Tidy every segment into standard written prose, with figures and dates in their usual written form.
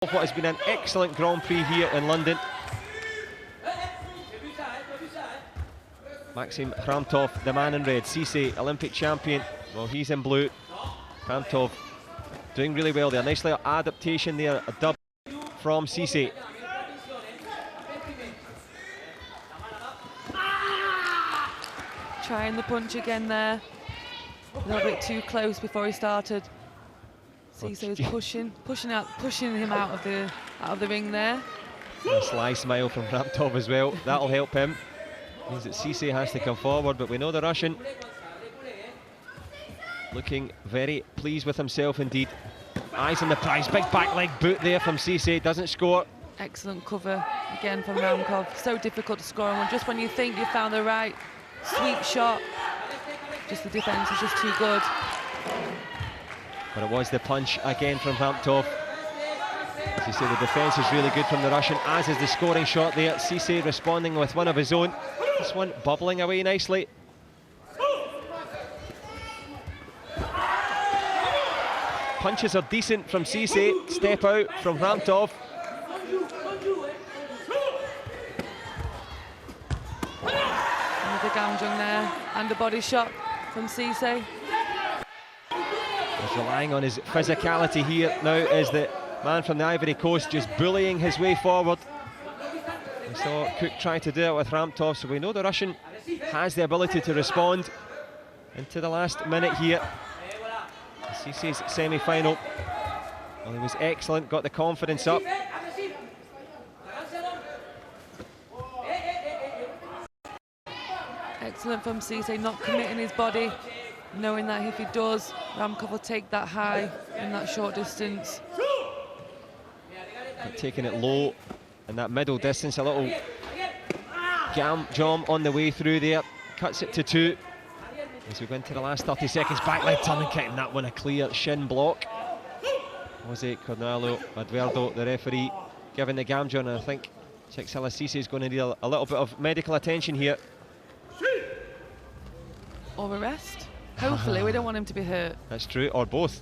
What has been an excellent Grand Prix here in London. Maksim Khramtcov, the man in red. Cisse, Olympic champion. Well, he's in blue. Khramtcov doing really well there. Nice little adaptation there, a dub from Cisse. Trying the punch again there. A little bit too close before he started. Cisse was pushing him out of the ring there. A sly smile from Khramtcov as well. That'll help him. Means that Cisse has to come forward, but we know the Russian looking very pleased with himself indeed. Eyes on the prize. Big back leg boot there from Cisse. Doesn't score. Excellent cover again from Khramtcov. So difficult to score on one. Just when you think you found the right sweet shot, just the defense is just too good. But it was the punch again from Khramtcov. As you say, the defence is really good from the Russian, as is the scoring shot there. Cisse responding with one of his own. This one bubbling away nicely. Punches are decent from Cisse. Step out from Khramtcov. And the gamjung there, and the body shot from Cisse. He's relying on his physicality here now as the man from the Ivory Coast just bullying his way forward. We saw Cook try to do it with Khramtcov, so we know the Russian has the ability to respond into the last minute here. Cisse's semi-final. Well, he was excellent, got the confidence up. Excellent from Cisse, not committing his body, knowing that if he does, Khramtcov will take that high in that short distance. But taking it low in that middle distance, a little jam on the way through there, cuts it to 2. As we go into the last 30 seconds, back leg turn and kick, and that one a clear shin block. Jose Cornelio Adverdo, the referee, giving the gamjon, and I think Cheich Cisse is going to need a little bit of medical attention here. Or a rest. Hopefully, we don't want him to be hurt. That's true, or both.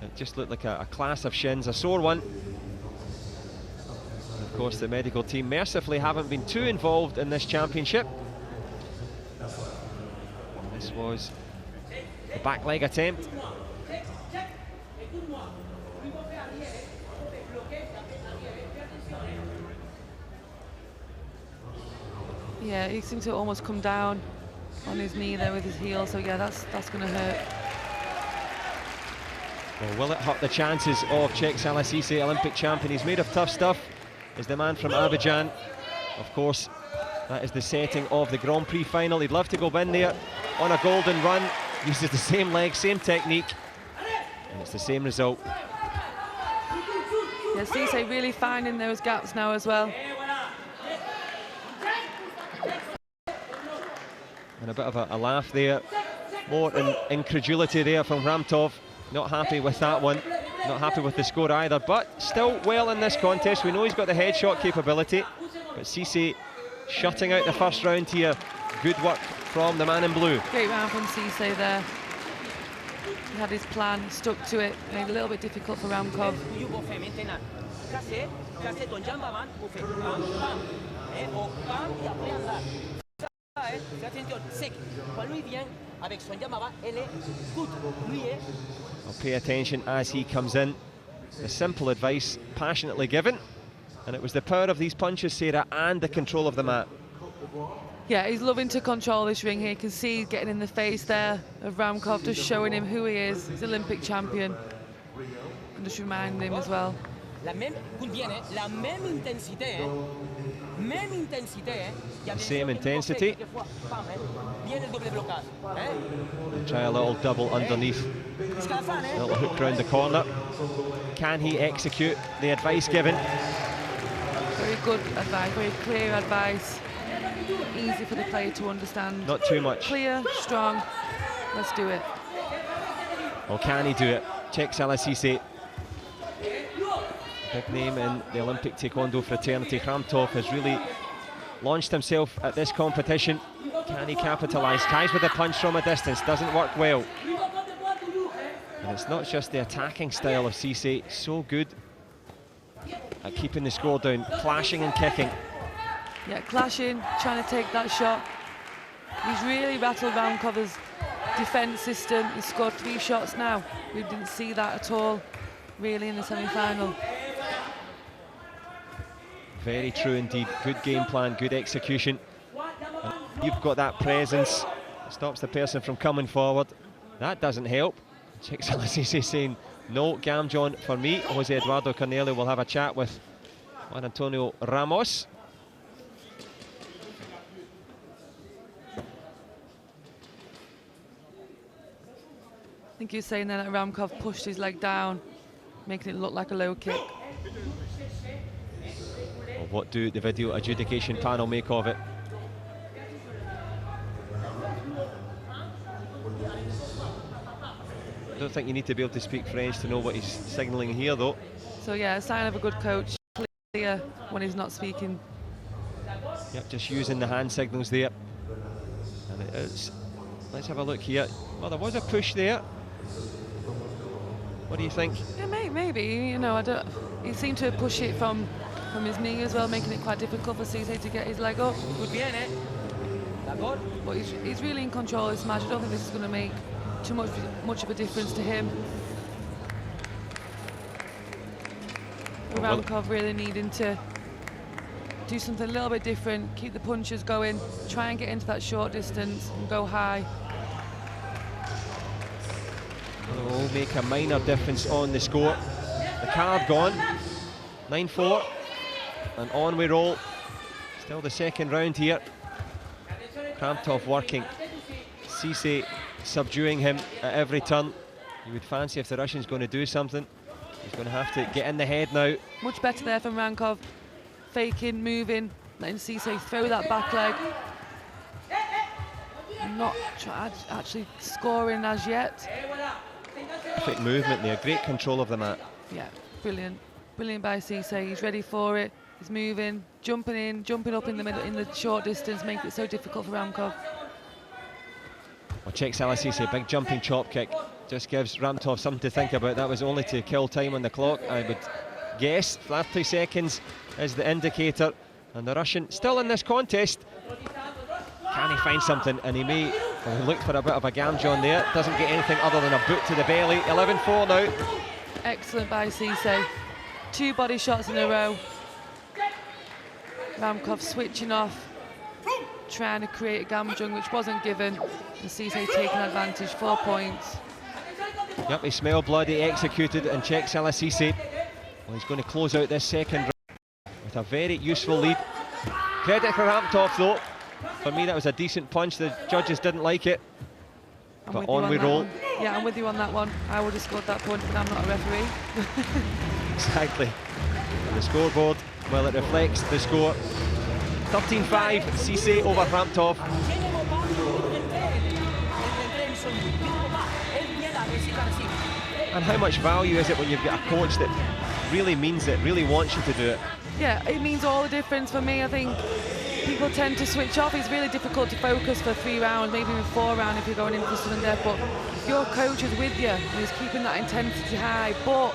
It just looked like a class of shins, a sore one. And of course, the medical team mercifully haven't been too involved in this championship. This was the back leg attempt. Yeah, he seemed to almost come down on his knee there with his heel, so yeah, that's going to hurt. Well, will it hurt the chances of Cheich Cisse, Olympic champion? He's made of tough stuff. Is the man from Abidjan. Of course, that is the setting of the Grand Prix final. He'd love to go in there on a golden run. Uses the same leg, same technique, and it's the same result. Yeah, Cisse really finding those gaps now as well. And a bit of a laugh there. More incredulity there from Khramtcov. Not happy with that one. Not happy with the score either, but still well in this contest. We know he's got the headshot capability, but Cisse shutting out the first round here. Good work from the man in blue. Great round from Cisse there. He had his plan, stuck to it, made it a little bit difficult for Khramtcov. I'll pay attention as he comes in. The simple advice passionately given, and it was the power of these punches, Sarah, and the control of the mat. Yeah, he's loving to control this ring here. You can see getting in the face there of Khramtcov, just showing him who he is. He's Olympic champion, and just reminding him as well. The same intensity. And try a little double underneath. A little hook round the corner. Can he execute the advice given? Very good advice, very clear advice. Easy for the player to understand. Not too much. Clear, strong. Let's do it. Well, can he do it? Cheich Cisse. Big name in the Olympic Taekwondo fraternity. Khramtcov has really launched himself at this competition. Can he capitalise? Tries with a punch from a distance, doesn't work well. And it's not just the attacking style of Cisse, so good at keeping the score down, clashing and kicking. Yeah, clashing, trying to take that shot. He's really rattled Khramtcov's defence system. He's scored 3 shots now. We didn't see that at all, really, in the semi-final. Very true indeed. Good game plan, good execution. And you've got that presence. It stops the person from coming forward. That doesn't help. Cheich Cisse saying, no Gamjon for me. Jose Eduardo Cornelio will have a chat with Juan Antonio Ramos. I think he was saying then that Khramtcov pushed his leg down, making it look like a low kick. Well, what do the video adjudication panel make of it? I don't think you need to be able to speak French to know what he's signalling here, though. So yeah, a sign of a good coach, clear when he's not speaking. Yep, just using the hand signals there. And it is. Let's have a look here. Well, there was a push there. What do you think? Yeah, maybe. You know, I don't. He seemed to push it from his knee as well, making it quite difficult for Cisse to get his leg up. But he's really in control of this match. I don't think this is going to make too much of a difference to him. Khramtcov really needing to do something a little bit different, keep the punches going, try and get into that short distance and go high. It will make a minor difference on the score. The card gone, 9-4, and on we roll. Still the second round here. Khramtcov working, Cisse subduing him at every turn. You would fancy if the Russian's going to do something, he's going to have to get in the head now. Much better there from Khramtcov, faking, moving, letting Cisse throw that back leg. Not actually scoring as yet. Perfect movement there, great control of the mat. Yeah, brilliant. Brilliant by Cisse, he's ready for it. He's moving, jumping in, jumping up in the middle, in the short distance, making it so difficult for Khramtcov. Well, Cheich Cisse, big jumping chop kick, just gives Khramtcov something to think about. That was only to kill time on the clock, I would guess. 30 seconds is the indicator, and the Russian still in this contest. Can he find something? And he may look for a bit of a Gamjon there. Doesn't get anything other than a boot to the belly. 11-4 now. Excellent by Cisse. 2 body shots in a row. Khramtcov switching off, trying to create a Gamjon which wasn't given, and Cisse taking advantage. 4 points. Yep, he smelled blood, he executed, and Cheich Cisse, well, he's going to close out this second round with a very useful lead. Credit for Khramtcov though. For me, that was a decent punch. The judges didn't like it. But on we roll. Yeah, I'm with you on that one. I would have scored that punch, but I'm not a referee. Exactly. And the scoreboard, well, it reflects the score. 13-5, Cisse over Khramtcov. And how much value is it when you've got a coach that really means it, really wants you to do it? Yeah, it means all the difference for me. I think people tend to switch off. It's really difficult to focus for 3 rounds, maybe even 4 rounds if you're going in for something there. But if your coach is with you and is keeping that intensity high, but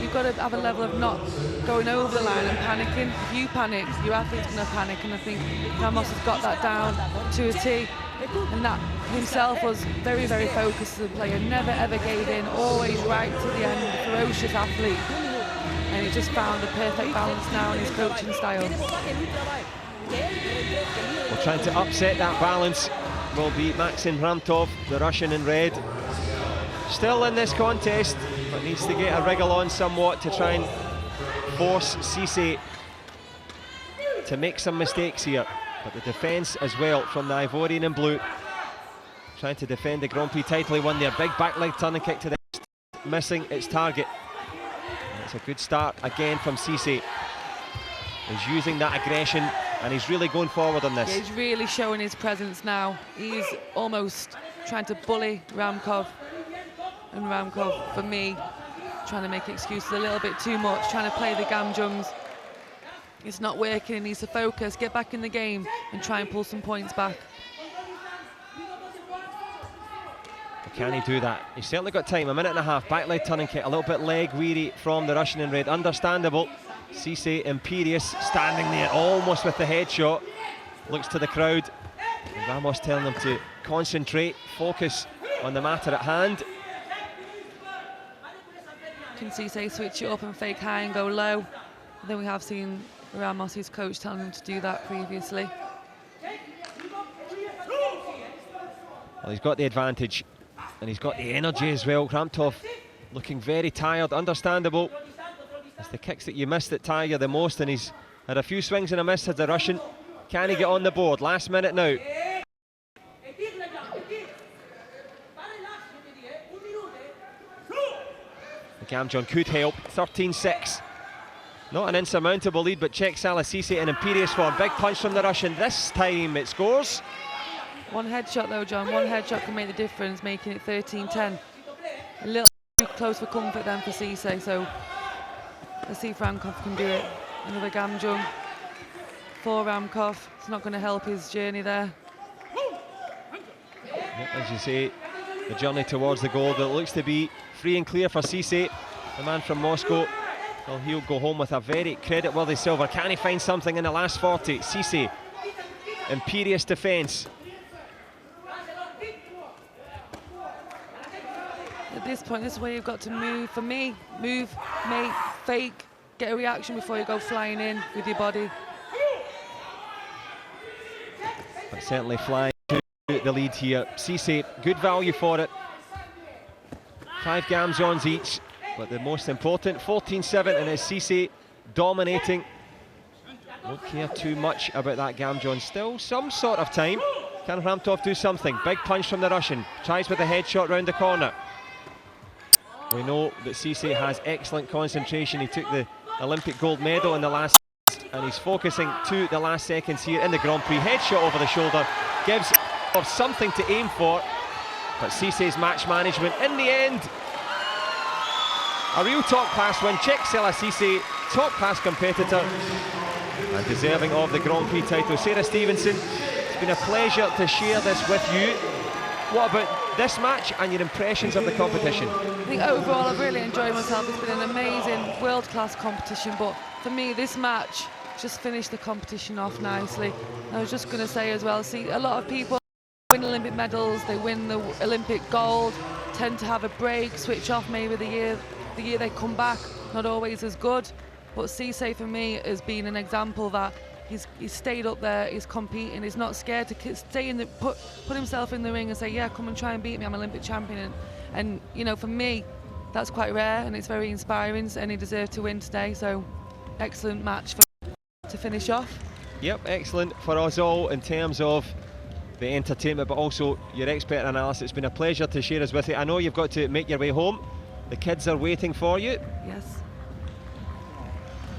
you've got to have a level of not going over the line and panicking. If you panic, your athlete's going to panic, and I think Ramos has got that down to a T. And that himself was very, very focused as a player, never ever gave in, always right to the end, ferocious athlete. And he just found the perfect balance now in his coaching style. Well, trying to upset that balance will be Maksim Khramtcov, the Russian in red. Still in this contest, but needs to get a wriggle on somewhat to try and force Cisse to make some mistakes here. But the defence as well from the Ivorian in blue, trying to defend the Grand Prix title. He won their big back leg turning kick to the chest, missing its target. And it's a good start again from Cisse. He's using that aggression and he's really going forward on this. Yeah, he's really showing his presence now. He's almost trying to bully Khramtcov. And Khramtcov, for me, trying to make excuses a little bit too much, trying to play the Gamjons. It's not working, he needs to focus, get back in the game and try and pull some points back. Can he do that? He's certainly got time, 1.5 minutes. Back leg turning kick, a little bit leg weary from the Russian in red. Understandable, Cisse imperious, standing there almost with the headshot. Looks to the crowd. And Ramos telling them to concentrate, focus on the matter at hand. Can Cisse switch it up and fake high and go low? I think we have seen Ramos, his coach, telling him to do that previously. Well, he's got the advantage and he's got the energy as well. Khramtcov looking very tired, understandable. It's the kicks that you missed that tire you the most, and he's had a few swings and a miss, had the Russian. Can he get on the board? Last minute now. The Gamjon could help, 13-6. Not an insurmountable lead, but Cheich, Sallah, Cisse in imperious form. Big punch from the Russian. This time it scores. One headshot though, John. One headshot can make the difference, making it 13-10. A little too close for comfort then for Cisse, so let's see if Khramtcov can do it. Another Gamjon for Khramtcov. It's not going to help his journey there. Yep, as you say, the journey towards the goal that looks to be free and clear for Cisse, the man from Moscow. Well, he'll go home with a very credit-worthy silver. Can he find something in the last 40? Cisse, imperious defence. At this point, this is where you've got to move. For me, move, make, fake, get a reaction before you go flying in with your body. But certainly flying to the lead here. Cisse, good value for it. 5 Gamjons each, but the most important, 14-7, and it's Cisse dominating. Won't care too much about that Gamjon. Still some sort of time. Can Khramtcov do something? Big punch from the Russian. Tries with a headshot round the corner. We know that Cisse has excellent concentration. He took the Olympic gold medal in the last, and he's focusing to the last seconds here in the Grand-Prix. Headshot over the shoulder gives of something to aim for, but Cisse's match management in the end. A real top-class win. Cheich, Sallah, Cisse, top-class competitor and deserving of the Grand-Prix title. Sarah Stevenson, it's been a pleasure to share this with you. What about this match and your impressions of the competition? I think overall I've really enjoyed myself. It's been an amazing world-class competition, but for me this match just finished the competition off nicely. I was just going to say as well, see, a lot of people win Olympic medals, they win the Olympic gold, tend to have a break, switch off maybe the year they come back, not always as good. But Cisse for me has been an example that he's stayed up there, he's competing, he's not scared to stay in the put himself in the ring and say, yeah, come and try and beat me, I'm Olympic champion. And you know, for me, that's quite rare and it's very inspiring, and he deserved to win today. So excellent match to finish off. Yep, excellent for us all in terms of the entertainment, but also your expert analysis. It's been a pleasure to share this with you. I know you've got to make your way home. The kids are waiting for you. Yes.